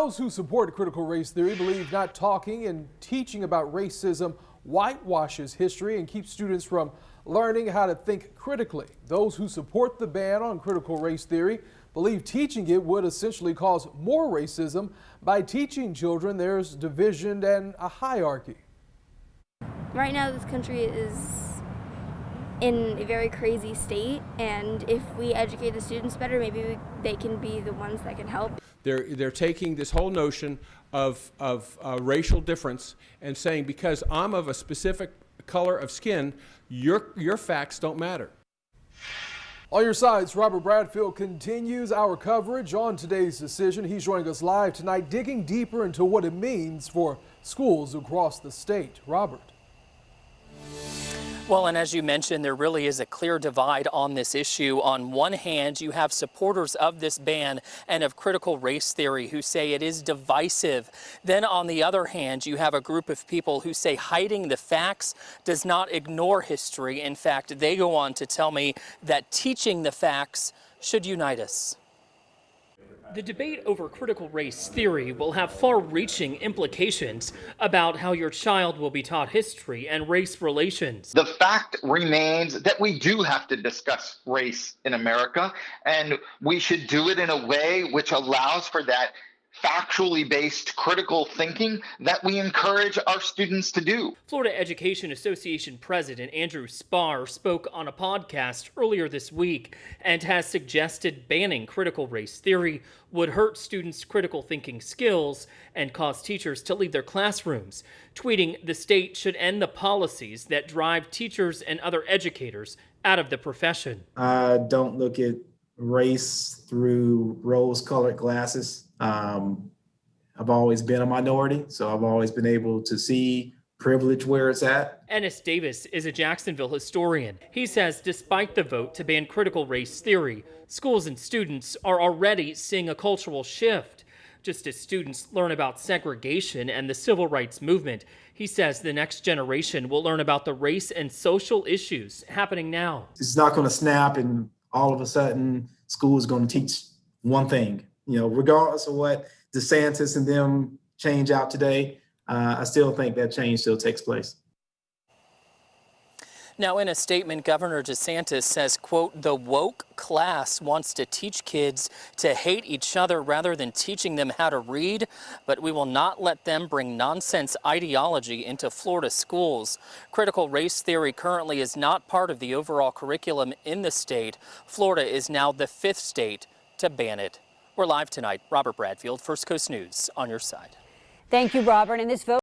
Those who support critical race theory believe not talking and teaching about racism whitewashes history and keeps students from learning how to think critically. Those who support the ban on critical race theory believe teaching it would essentially cause more racism by teaching children there's division and a hierarchy. Right now, this country is in a very crazy state, and if we educate the students better, maybe they can be the ones that can help. They're taking this whole notion of racial difference and saying because I'm of a specific color of skin, your facts don't matter. On your sides, Robert Bradfield continues our coverage on today's decision. He's joining us live tonight, digging deeper into what it means for schools across the state. Robert. Well, and as you mentioned, there really is a clear divide on this issue. On one hand, you have supporters of this ban and of critical race theory who say it is divisive. Then on the other hand, you have a group of people who say hiding the facts does not ignore history. In fact, they go on to tell me that teaching the facts should unite us. The debate over critical race theory will have far-reaching implications about how your child will be taught history and race relations. The fact remains that we do have to discuss race in America, and we should do it in a way which allows for that factually based critical thinking that we encourage our students to do. Florida Education Association President Andrew Spar spoke on a podcast earlier this week and has suggested banning critical race theory would hurt students' critical thinking skills and cause teachers to leave their classrooms, tweeting the state should end the policies that drive teachers and other educators out of the profession. I don't look at race through rose-colored glasses. I've always been a minority, so I've always been able to see privilege where it's at. Ennis Davis is a Jacksonville historian. He says despite the vote to ban critical race theory, schools and students are already seeing a cultural shift. Just as students learn about segregation and the civil rights movement, he says the next generation will learn about the race and social issues happening now. It's not going to snap and all of a sudden school is going to teach one thing. You know, regardless of what DeSantis and them change out today, I still think that change still takes place. Now, in a statement, Governor DeSantis says, quote, the woke class wants to teach kids to hate each other rather than teaching them how to read, but we will not let them bring nonsense ideology into Florida schools. Critical race theory currently is not part of the overall curriculum in the state. Florida is now the 5th state to ban it. We're live tonight. Robert Bradfield, First Coast News, on your side. Thank you, Robert. And this vote